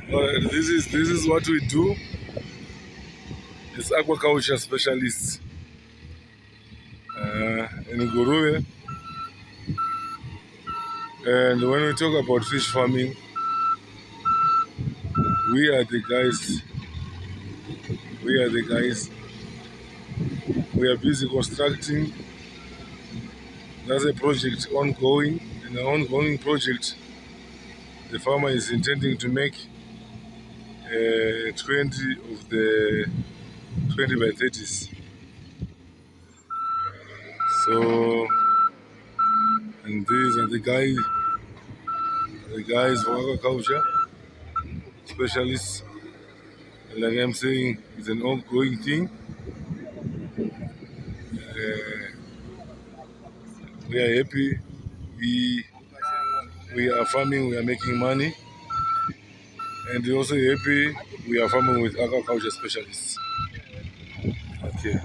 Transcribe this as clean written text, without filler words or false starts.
This is what we do. It's Aquaculture Specialists in Nguruwe. And when we talk about fish farming, we are the guys. We are the guys. We are busy constructing. That's a project ongoing. In an ongoing project, the farmer is intending to make 20 of the 20 by 30s. So, and these are the guys for agriculture specialists. And like I'm saying, it's an ongoing thing. We are happy. We are farming. We are making money, and we're also happy. We are farming with agriculture specialists. Okay.